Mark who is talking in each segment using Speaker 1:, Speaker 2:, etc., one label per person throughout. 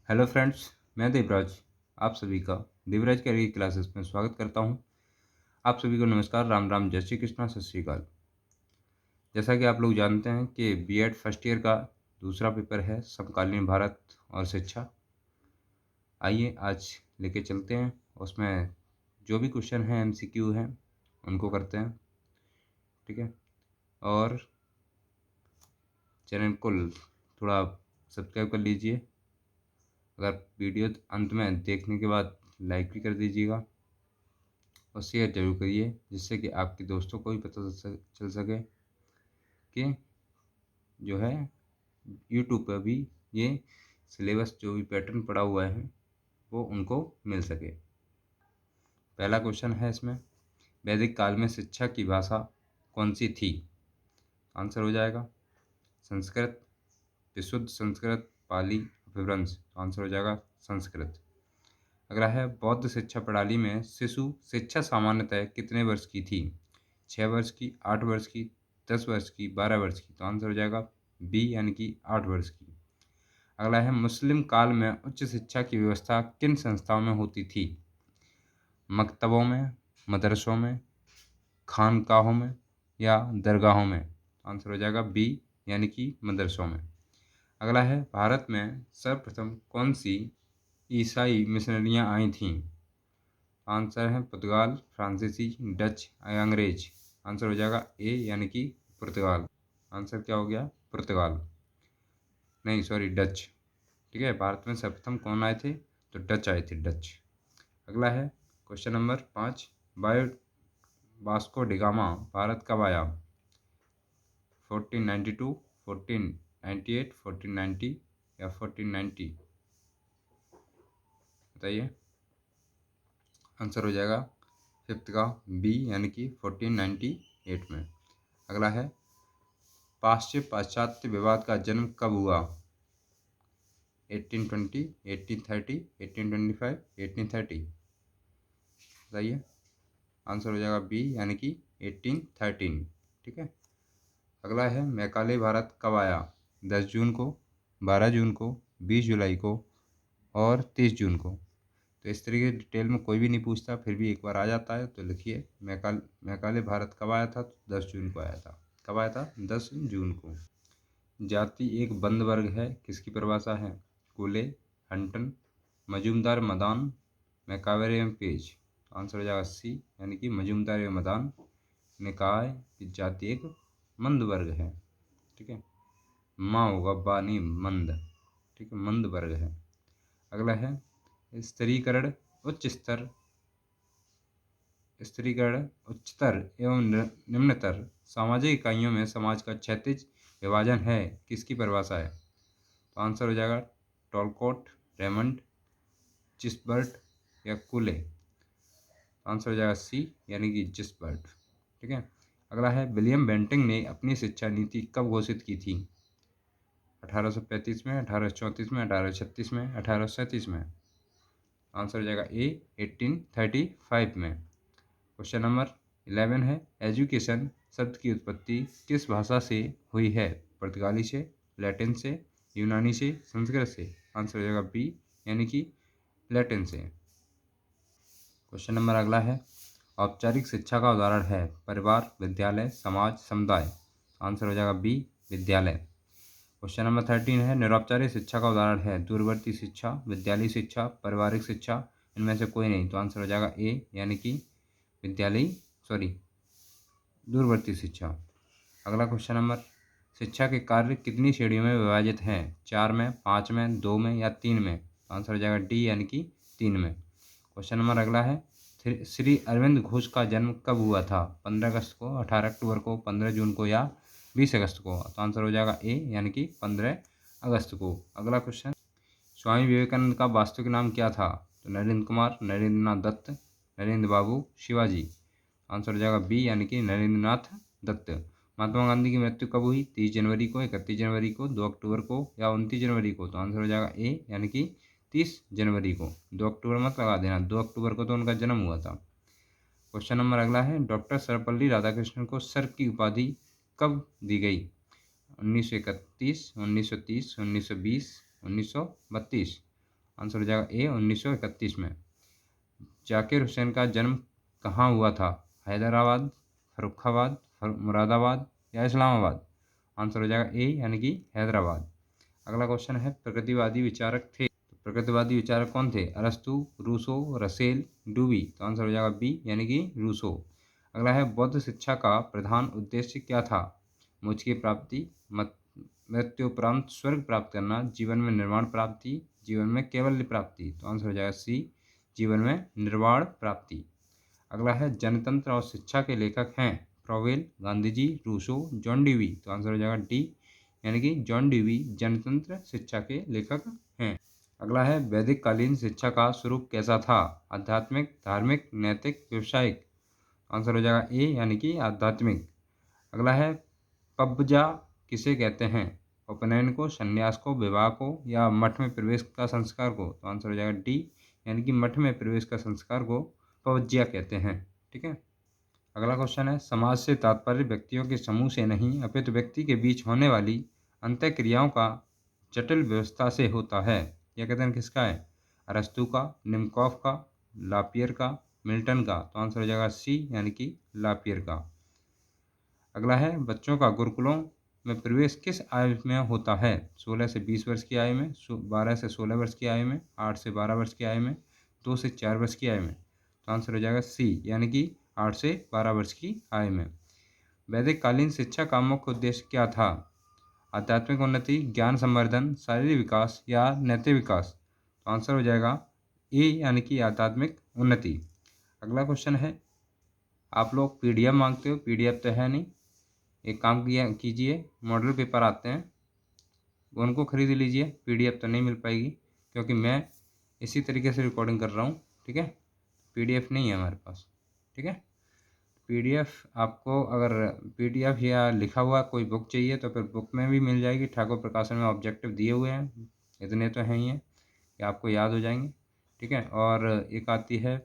Speaker 1: Hello friends, मैं देवराज आप सभी का देवराज कैरियर क्लासेस में स्वागत करता हूं। आप सभी को नमस्कार, राम राम, जय श्री कृष्णा, सत श्री अकाल। जैसा कि आप लोग जानते हैं कि बीएड फर्स्ट ईयर का दूसरा पेपर है समकालीन भारत और शिक्षा। आइए आज लेके चलते हैं, उसमें जो भी क्वेश्चन हैं एमसीक्यू हैं उनको करते हैं, ठीक है। और चैनल को थोड़ा सब्सक्राइब कर लीजिए। अगर वीडियो अंत में देखने के बाद लाइक भी कर दीजिएगा और शेयर जरूर करिए, जिससे कि आपके दोस्तों को भी पता चल सके कि जो है यूट्यूब पर भी ये सिलेबस जो भी पैटर्न पड़ा हुआ है वो उनको मिल सके। पहला क्वेश्चन है इसमें, वैदिक काल में शिक्षा की भाषा कौन सी थी? आंसर हो जाएगा संस्कृत, विशुद्ध संस्कृत, पाली, अपभ्रंश। तो आंसर हो जाएगा संस्कृत। अगला है, बौद्ध शिक्षा प्रणाली में शिशु शिक्षा सामान्यतः कितने वर्ष की थी? 6 वर्ष की, 8 वर्ष की, 10 वर्ष की, 12 वर्ष की। तो आंसर हो जाएगा बी यानी कि 8 वर्ष की। अगला है, मुस्लिम काल में उच्च शिक्षा की व्यवस्था किन संस्थाओं में होती थी? मकतबों में, मदरसों में, खानकाहों में या दरगाहों में। आंसर हो जाएगा बी यानी कि मदरसों में। अगला है, भारत में सर्वप्रथम कौन सी ईसाई मिशनरियाँ आई थीं? आंसर है पुर्तगाल, फ्रांसीसी, डच या अंग्रेज। आंसर हो जाएगा ए यानी कि पुर्तगाल। आंसर क्या हो गया? पुर्तगाल, नहीं सॉरी डच, ठीक है। भारत में सर्वप्रथम कौन आए थे? तो डच आए थे, डच। अगला है question number 5, bio Vasco da Gama Bharat कब आया? 1492, 1498, 1490 या 1490? बताइए। आंसर हो जाएगा फिफ्थ का बी यानी कि 1498 में। अगला है, पाश्चात्य विवाद का जन्म कब हुआ? 1820, 1830, 1825, 1830? बताइए। आंसर हो जाएगा बी यानी कि 1813, ठीक है। अगला है, मैकाले भारत कब आया? 10 जून को, 12 जून को, 20 जुलाई को और 30 जून को। तो इस तरीके डिटेल में कोई भी नहीं पूछता, फिर भी एक बार आ जाता है, तो लिखिए मैकाले भारत कब आया था? तो 10 जून को आया था। कब आया था? 10 जून को। जाति एक बंद वर्ग है किसकी परिभाषा है? कुले, हंटन, मजूमदार, मदान, मैकावेर एवं पेज। आंसर हो जाएगा सी यानी कि मजूमदार एवं मदान ने कहा है कि जाति एक मंद वर्ग है, ठीक है। माँ होगा बा नहीं मंद, ठीक है, मंद वर्ग है। अगला है, स्तरीकरण उच्चतर एवं निम्नतर सामाजिक इकाइयों में समाज का क्षैतिज विभाजन है किसकी परिभाषा है? तो आंसर हो जाएगा टॉलकोट, रेमंड, जिसबर्ट या कुले। आंसर हो जाएगा सी यानी कि जिसबर्ट, ठीक है। अगला है, विलियम बेंटिंग ने अपनी शिक्षा नीति कब घोषित की थी? 1835 में, 1834 में, 1836 में, 1837 में? आंसर हो जाएगा ए 1835 में। क्वेश्चन नंबर 11 है, एजुकेशन शब्द की उत्पत्ति किस भाषा से हुई है? पुर्तगाली से, लैटिन से, यूनानी से, संस्कृत से? आंसर हो जाएगा बी यानी कि लैटिन से। क्वेश्चन नंबर अगला है, औपचारिक शिक्षा का उदाहरण है परिवार, विद्यालय, समाज, समुदाय? आंसर हो जाएगा बी विद्यालय। क्वेश्चन नंबर 13 है, निरौपचारिक शिक्षा का उदाहरण है दूरवर्ती शिक्षा, विद्यालयी शिक्षा, पारिवारिक शिक्षा? इनमें से कोई नहीं, तो आंसर हो जाएगा ए यानी कि दूरवर्ती शिक्षा। अगला क्वेश्चन नंबर, शिक्षा के कार्य कितनी श्रेणियों में विभाजित हैं? 4 में, 5 में, 2 में या 3 में? आंसर हो जाएगा डी यानी कि 3 में। क्वेश्चन नंबर अगला है, श्री अरविंद घोष का जन्म कब हुआ था? 15 अगस्त को, 18 अक्टूबर को, 15 जून को या 20 अगस्त को? तो आंसर हो जाएगा ए यानी कि 15 अगस्त को। अगला क्वेश्चन, स्वामी विवेकानंद का वास्तविक नाम क्या था? तो नरेंद्र कुमार, नरेंद्र नाथ दत्त, नरेंद्र बाबू, शिवाजी? आंसर हो जाएगा बी यानी कि नरेंद्र नाथ दत्त। महात्मा गांधी की मृत्यु कब हुई? 30 जनवरी को, 31 जनवरी को, 2 अक्टूबर को या 29 जनवरी को? तो आंसर हो जाएगा ए यानी कि 30 जनवरी को। 2 अक्टूबर मत लगा देना, 2 अक्टूबर को तो उनका जन्म हुआ था। क्वेश्चन नंबर अगला है, डॉक्टर सर्वपल्ली राधाकृष्णन को सर की उपाधि कब दी गई? 1931, 1930, 1920, 1932? आंसर हो जाएगा ए 1931 में। जाकिर हुसैन का जन्म कहाँ हुआ था? हैदराबाद, फर्रुखाबाद, मुरादाबाद या इस्लामाबाद? आंसर हो जाएगा ए यानी कि हैदराबाद। अगला क्वेश्चन है, प्रगतिवादी विचारक थे? तो प्रगतिवादी विचारक कौन थे? अरस्तु, रूसो, रसेल, डूबी? तो आंसर हो जाएगा बी यानी कि रूसो। अगला है, बौद्ध शिक्षा का प्रधान उद्देश्य क्या था? मोक्ष की प्राप्ति, मृत्युपरांत स्वर्ग प्राप्त करना, जीवन में निर्वाण प्राप्ति, जीवन में कैवल्य प्राप्ति? तो आंसर हो जाएगा सी, जीवन में निर्वाण प्राप्ति। अगला है, जनतंत्र और शिक्षा के लेखक हैं? फ्रोवेल, Gandhi ji, Rousseau, John dewy? तो आंसर हो जाएगा डी यानी कि जॉन ड्यूवी जनतंत्र शिक्षा के लेखक हैं। अगला है, वैदिक कालीन शिक्षा का स्वरूप कैसा था? आध्यात्मिक, धार्मिक, नैतिक, व्यावसायिक? आंसर हो जाएगा ए यानी कि आध्यात्मिक। अगला है, पब्जा किसे कहते हैं? उपनयन को, संन्यास को, विवाह को या मठ में प्रवेश का संस्कार को? तो आंसर हो जाएगा डी यानी कि मठ में प्रवेश का संस्कार को पवज्या कहते हैं। ठीक है। अगला क्वेश्चन है, समाज से तात्पर्य व्यक्तियों के समूह से नहीं अपितु व्यक्ति के बीच होने वाली अंतः क्रियाओं का जटिल व्यवस्था से होता है। यह कथन किसका है? अरस्तु का, निमकॉफ का, लापियर का, मिल्टन का? तो आंसर हो जाएगा सी यानी कि लापियर का। अगला है, बच्चों का गुरुकुलों में प्रवेश किस आयु में होता है? 16 से 20 वर्ष की आयु में, 12 से 16 वर्ष की आयु में, 8 से 12 वर्ष की आयु में, 2 से 4 वर्ष की आयु में? तो आंसर हो जाएगा सी यानी कि 8 से 12 वर्ष की आयु में। वैदिक कालीन शिक्षा का मुख्य उद्देश्य क्या था? आध्यात्मिक उन्नति, ज्ञान संवर्धन, शारीरिक विकास या नैतिक विकास? तो आंसर हो जाएगा ए यानी कि आध्यात्मिक उन्नति। अगला क्वेश्चन है, आप लोग पीडीएफ मांगते हो, पीडीएफ तो है नहीं, एक काम कीजिए, मॉडल पेपर आते हैं उनको खरीद लीजिए। पीडीएफ तो नहीं मिल पाएगी क्योंकि मैं इसी तरीके से रिकॉर्डिंग कर रहा हूँ। ठीक है, पीडीएफ नहीं है हमारे पास। ठीक है, पीडीएफ आपको अगर पीडीएफ या लिखा हुआ कोई बुक चाहिए तो फिर बुक में भी मिल जाएगी। ठाकुर प्रकाशन में ऑब्जेक्टिव दिए हुए हैं, इतने तो हैं ही हैं कि आपको याद हो जाएंगे। ठीक है, और एक आती है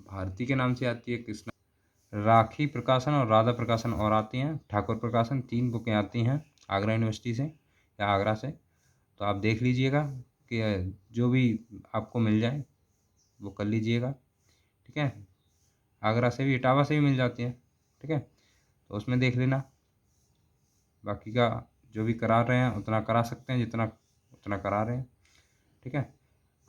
Speaker 1: भारती के नाम से आती है, कृष्णा, राखी प्रकाशन और राधा प्रकाशन और आती हैं। ठाकुर प्रकाशन 3 बुकें आती हैं आगरा यूनिवर्सिटी से या आगरा से। तो आप देख लीजिएगा कि जो भी आपको मिल जाए वो कर लीजिएगा। ठीक है, आगरा से भी, इटावा से भी मिल जाती है। ठीक है, तो उसमें देख लेना। बाकी का जो भी करा रहे हैं उतना करा सकते हैं, जितना उतना करा रहे हैं। ठीक है,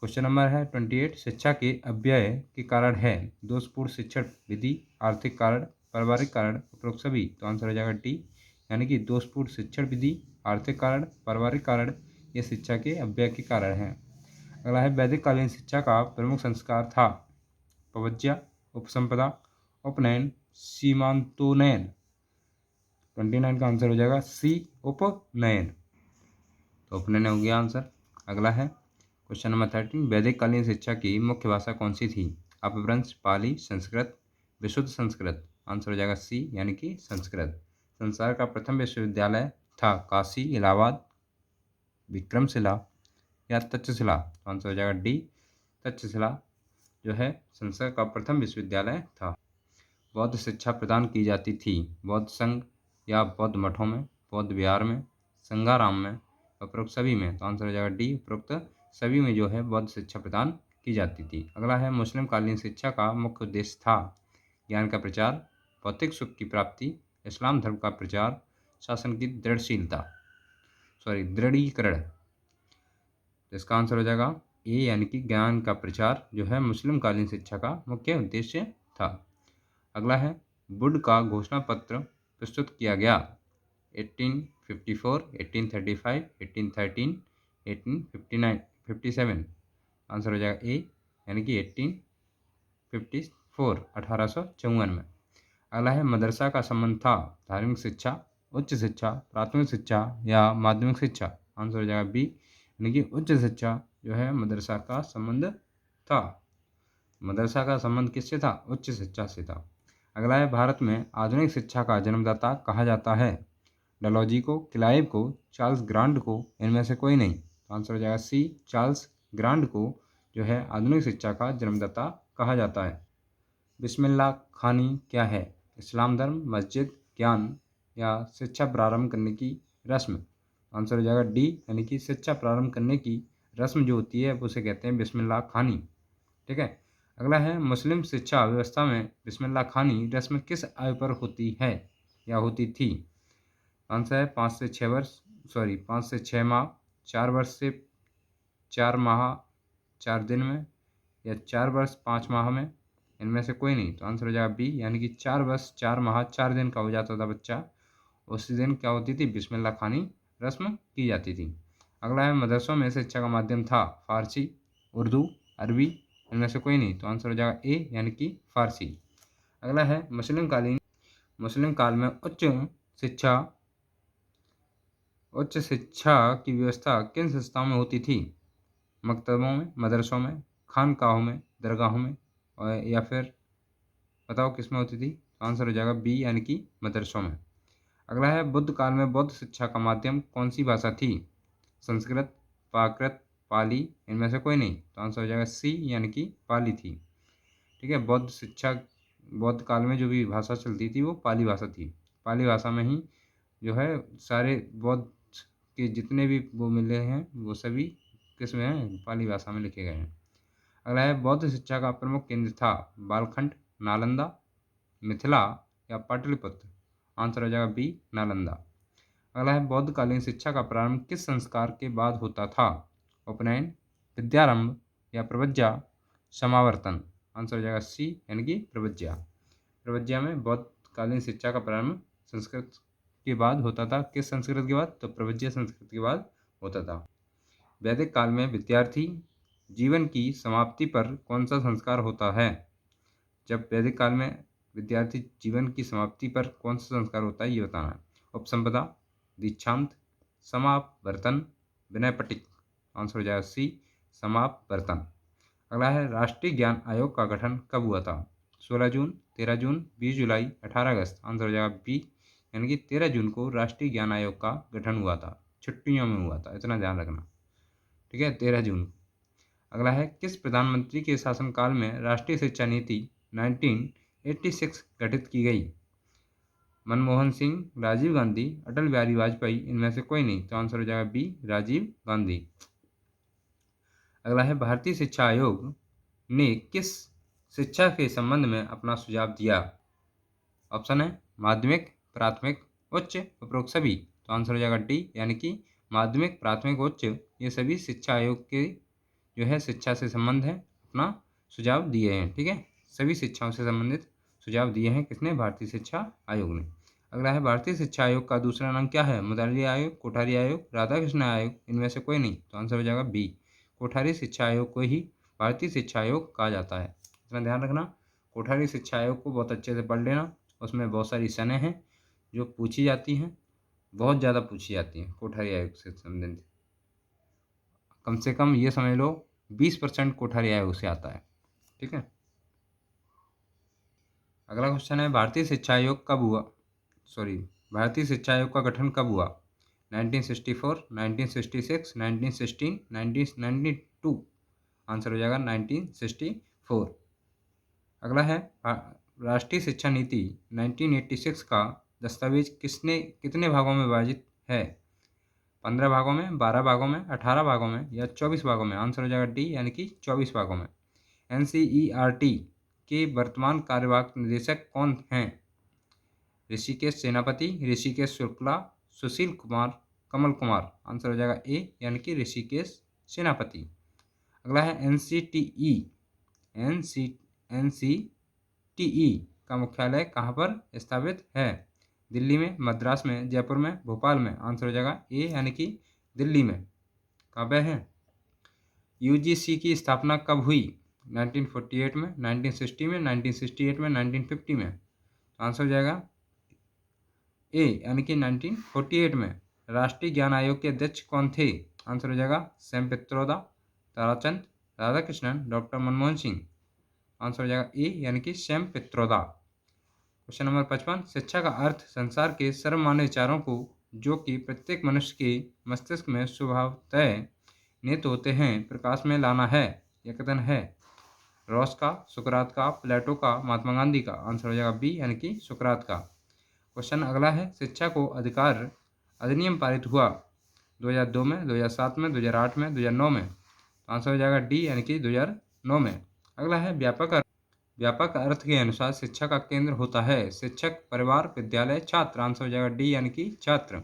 Speaker 1: क्वेश्चन नंबर है 28, शिक्षा के अव्यय के कारण है? दोषपूर्ण शिक्षण विधि, आर्थिक कारण, पारिवारिक कारण, उपरोक्त सभी? तो आंसर हो जाएगा डी यानी कि दोषपूर्ण शिक्षण विधि, आर्थिक कारण, पारिवारिक कारण, ये शिक्षा के अव्यय के कारण है। अगला है, वैदिक कालीन शिक्षा का प्रमुख संस्कार था? पवज्या, उपसंपदा, उपनयन, सीमांतोनयन? 29 का आंसर हो जाएगा सी, उपनयन। तो उपनयन हो गया आंसर। अगला है क्वेश्चन नंबर 13, वैदिक कालीन शिक्षा की मुख्य भाषा कौन सी थी? अपभ्रंश, पाली, संस्कृत, विशुद्ध संस्कृत? आंसर हो जाएगा सी यानी कि संस्कृत। संसार का प्रथम विश्वविद्यालय था? काशी, इलाहाबाद, विक्रमशिला या तक्षशिला? आंसर हो जाएगा डी, तक्षशिला जो है संसार का प्रथम विश्वविद्यालय था। बौद्ध शिक्षा प्रदान की जाती थी? बौद्ध संघ या बौद्ध मठों में, बौद्ध विहार में, संघाराम में, उपरोक्त सभी में? तो आंसर हो जाएगा डी, उपरोक्त सभी में जो है बौद्ध शिक्षा प्रदान की जाती थी। अगला है, मुस्लिम कालीन शिक्षा का मुख्य उद्देश्य था? ज्ञान का प्रचार, भौतिक सुख की प्राप्ति, इस्लाम धर्म का प्रचार, शासन की दृढ़ीकरण? तो इसका आंसर हो जाएगा ए यानी कि ज्ञान का प्रचार जो है मुस्लिम कालीन शिक्षा का मुख्य उद्देश्य था। अगला है, वुड का घोषणा पत्र प्रस्तुत किया गया? 1854, 1835, 1813, 1857? आंसर हो जाएगा ए यानी कि 1854, 1854 में। अगला है, मदरसा का संबंध था? धार्मिक शिक्षा, उच्च शिक्षा, प्राथमिक शिक्षा या माध्यमिक शिक्षा? आंसर हो जाएगा बी यानी कि उच्च शिक्षा जो है मदरसा का संबंध था। मदरसा का संबंध किससे था? उच्च शिक्षा से था। अगला है, भारत में आधुनिक शिक्षा का जन्मदाता कहा जाता है? डलहौजी को, क्लाइव को, चार्ल्स ग्रांट को, इनमें से कोई नहीं? तो आंसर हो जाएगा सी, चार्ल्स ग्रांट को जो है आधुनिक शिक्षा का जन्मदाता कहा जाता है। बिस्मिल्लाह खानी क्या है? इस्लाम धर्म, मस्जिद, ज्ञान या शिक्षा प्रारंभ करने की रस्म? आंसर हो जाएगा डी, यानी कि शिक्षा प्रारंभ करने की रस्म जो होती है उसे कहते हैं बिस्मिल्लाह खानी। ठीक है। अगला है मुस्लिम शिक्षा व्यवस्था में बिस्मिल्लाह खानी रस्म किस आयु पर होती है या होती थी? आंसर है 5 से 6 माह, 4 वर्ष से 4 माह 4 दिन में, या 4 वर्ष 5 माह में, इनमें से कोई नहीं। तो आंसर हो जाएगा बी, यानी कि 4 वर्ष 4 माह 4 दिन का हो जाता था बच्चा, उसी दिन क्या होती थी? बिस्मिल्लाह खानी रस्म की जाती थी। अगला है मदरसों में शिक्षा का माध्यम था फारसी, उर्दू, अरबी, इनमें से कोई नहीं। तो आंसर हो जाएगा ए, यानी कि फारसी। अगला है मुस्लिम काल में उच्च शिक्षा की व्यवस्था किन संस्थाओं में होती थी? मकतबों में, मदरसों में, खानकाहों में, दरगाहों में, और या फिर बताओ किस में होती थी? तो आंसर हो जाएगा बी, यानी कि मदरसों में। अगला है बुद्ध काल में बौद्ध शिक्षा का माध्यम कौन सी भाषा थी? संस्कृत, प्राकृत, पाली, इनमें से कोई नहीं। तो आंसर हो जाएगा सी, यानी कि पाली थी। ठीक है। बौद्ध काल में जो भी भाषा चलती थी वो पाली भाषा थी। पाली भाषा में ही जो है सारे बौद्ध के जितने भी वो मिले हैं वो सभी किस में हैं? पाली भाषा में लिखे गए हैं। अगला है बौद्ध शिक्षा का प्रमुख केंद्र था बालखंड, नालंदा, मिथिला या पाटलिपुत्र? आंसर हो जाएगा बी, नालंदा। अगला है बौद्धकालीन शिक्षा का प्रारंभ किस संस्कार के बाद होता था? उपनयन, विद्यारंभ या प्रवज्जा, समावर्तन? आंसर हो जाएगा सी, यानी कि प्रवज्जा। प्रवज्जा में बौद्धकालीन शिक्षा का प्रारंभ संस्कृत के बाद होता था। किस संस्कृत के बाद? तो प्रवज्जा संस्कृत के बाद होता था। वैदिक काल में विद्यार्थी जीवन की समाप्ति पर कौन सा संस्कार होता है? जब वैदिक काल में विद्यार्थी जीवन की समाप्ति पर कौन सा संस्कार होता है ये बताना है। उपसंपदा, दीक्षांत, समापवर्तन, विनयपटिक? आंसर हो जाएगा सी, समापवर्तन। अगला है राष्ट्रीय ज्ञान आयोग का गठन कब हुआ था? 16 जून, 13 जून, 20 जुलाई, 18 अगस्त? आंसर हो जाएगा बी, यानी कि 13 जून को राष्ट्रीय ज्ञान आयोग का गठन हुआ था। छुट्टियों में हुआ था, इतना ध्यान रखना। ठीक है, 13 जून। अगला है किस प्रधानमंत्री के शासनकाल में राष्ट्रीय शिक्षा नीति 1986 गठित की गई? मनमोहन सिंह, राजीव गांधी, अटल बिहारी वाजपेयी, इनमें से कोई नहीं। तो आंसर हो जाएगा बी, राजीव गांधी। अगला है भारतीय शिक्षा आयोग ने किस शिक्षा के संबंध में अपना सुझाव दिया? ऑप्शन है माध्यमिक, प्राथमिक, उच्च, उपरोक्त सभी? तो आंसर हो जाएगा डी, यानी कि माध्यमिक, प्राथमिक, उच्च, ये सभी शिक्षा आयोग के जो है शिक्षा से संबंध है अपना सुझाव दिए हैं। ठीक है, सभी शिक्षाओं से संबंधित सुझाव दिए हैं किसने? भारतीय शिक्षा आयोग ने। अगला है भारतीय शिक्षा आयोग का दूसरा नाम क्या है? मुरारी आयोग, कोठारी आयोग, राधाकृष्ण आयोग, इनमें से कोई नहीं। तो आंसर हो जाएगा बी, कोठारी शिक्षा आयोग को ही भारतीय शिक्षा आयोग कहा जाता है। इतना ध्यान रखना। कोठारी शिक्षा आयोग को बहुत अच्छे से पढ़ लेना, उसमें बहुत सारी सनें हैं जो पूछी जाती हैं, बहुत ज़्यादा पूछी जाती हैं कोठारी आयोग से संबंधित। कम से कम ये समझ लो 20% कोठारी आयोग से आता है। ठीक है। अगला क्वेश्चन है भारतीय शिक्षा आयोग का गठन कब हुआ? 1964, 1966, 1916, 1992? आंसर हो जाएगा 1964। अगला है राष्ट्रीय शिक्षा नीति 1986 का दस्तावेज कितने भागों में विभाजित है? 15 भागों में, 12 भागों में, 18 भागों में या 24 भागों में? आंसर हो जाएगा डी, यानी कि 24 भागों में। NCERT के वर्तमान कार्यवाहक निदेशक कौन हैं? ऋषिकेश सेनापति, ऋषिकेश शुक्ला, सुशील कुमार, कमल कुमार? आंसर हो जाएगा ए, यानी कि ऋषिकेश सेनापति। अगला है NCTE का मुख्यालय कहाँ पर स्थापित है? दिल्ली में, मद्रास में, जयपुर में, भोपाल में? आंसर हो जाएगा ए, यानी कि दिल्ली में। कहाँ पे है? UGC की स्थापना कब हुई? 1948 में, 1960 में, 1968 में, 1950 में? आंसर हो जाएगा ए, यानी कि 1948 में। राष्ट्रीय ज्ञान आयोग के अध्यक्ष कौन थे? आंसर हो जाएगा Sam Pitroda, Tarachand, Radhakrishnan, doctor Manmohan Singh? Answer हो जाएगा ए, यानी कि सैम पित्रोदा। क्वेश्चन नंबर 55, शिक्षा का अर्थ संसार के सर्वमान्य विचारों को जो कि प्रत्येक मनुष्य के मस्तिष्क में स्वभावतः निहित होते हैं प्रकाश में लाना है। यह कथन है रॉस का, सुकरात का, प्लेटो का, महात्मा गांधी का? आंसर हो जाएगा बी, यानी कि सुकरात का। क्वेश्चन अगला है शिक्षा को अधिकार अधिनियम पारित हुआ 2002 में, 2007 में, 2008 में, 2009 में। तो आंसर हो जाएगा डी यानी कि 2009 में। अगला है व्यापक अर्थ के अनुसार शिक्षा का केंद्र होता है शिक्षक, परिवार, विद्यालय, छात्र। आंसर हो जाएगा डी यानी कि छात्र।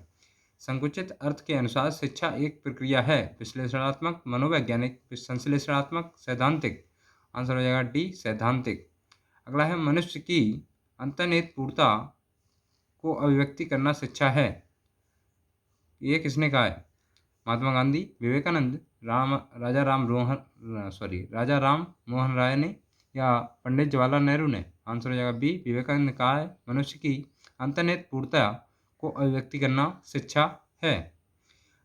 Speaker 1: संकुचित अर्थ के अनुसार शिक्षा एक प्रक्रिया है विश्लेषणात्मक, मनोवैज्ञानिक, संश्लेषणात्मक, सैद्धांतिक। आंसर हो जाएगा डी सैद्धांतिक। अगला है मनुष्य की अंतर्निहित पूर्णता को अभिव्यक्ति करना शिक्षा है। ये किसने कहा है? महात्मा गांधी, विवेकानंद, राजा राम मोहन राय ने या पंडित जवाहरलाल नेहरू ने। आंसर हो जाएगा बी, विवेकानंद ने कहा है मनुष्य की अंतर्निहित पूर्णता को अभिव्यक्ति करना शिक्षा है।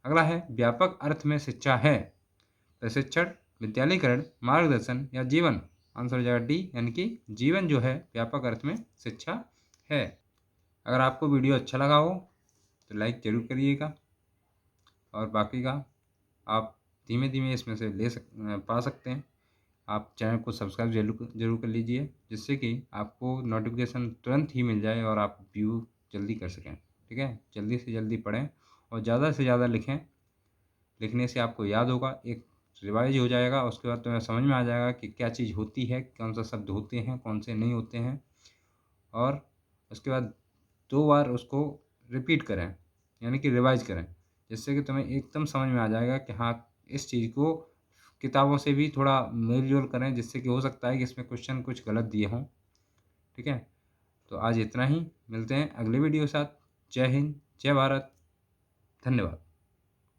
Speaker 1: अगला है व्यापक अर्थ में शिक्षा है प्रशिक्षण, विद्यालयीकरण, मार्गदर्शन या जीवन। आंसर हो जाएगा डी यानी कि जीवन जो है व्यापक अर्थ में शिक्षा है। अगर आपको वीडियो अच्छा लगा हो तो लाइक ज़रूर करिएगा और बाकी का आप धीमे धीमे इसमें से पा सकते हैं। आप चैनल को सब्सक्राइब जरूर कर लीजिए जिससे कि आपको नोटिफिकेशन तुरंत ही मिल जाए और आप व्यू जल्दी कर सकें। ठीक है, जल्दी से जल्दी पढ़ें और ज़्यादा से ज़्यादा लिखें। लिखने से आपको याद होगा, एक रिवाइज हो जाएगा, उसके बाद तुम्हें समझ में आ जाएगा कि क्या चीज़ होती है, कौन सा शब्द होते हैं, कौन से नहीं होते हैं। और उसके बाद 2 बार उसको रिपीट करें यानी कि रिवाइज करें जिससे कि तुम्हें एकदम समझ में आ जाएगा कि हाँ इस चीज़ को किताबों से भी थोड़ा मेल जोल करें जिससे कि हो सकता है कि इसमें क्वेश्चन कुछ गलत दिए हों। ठीक है, तो आज इतना ही, मिलते हैं अगले वीडियो के साथ। जय हिंद, जय भारत, धन्यवाद।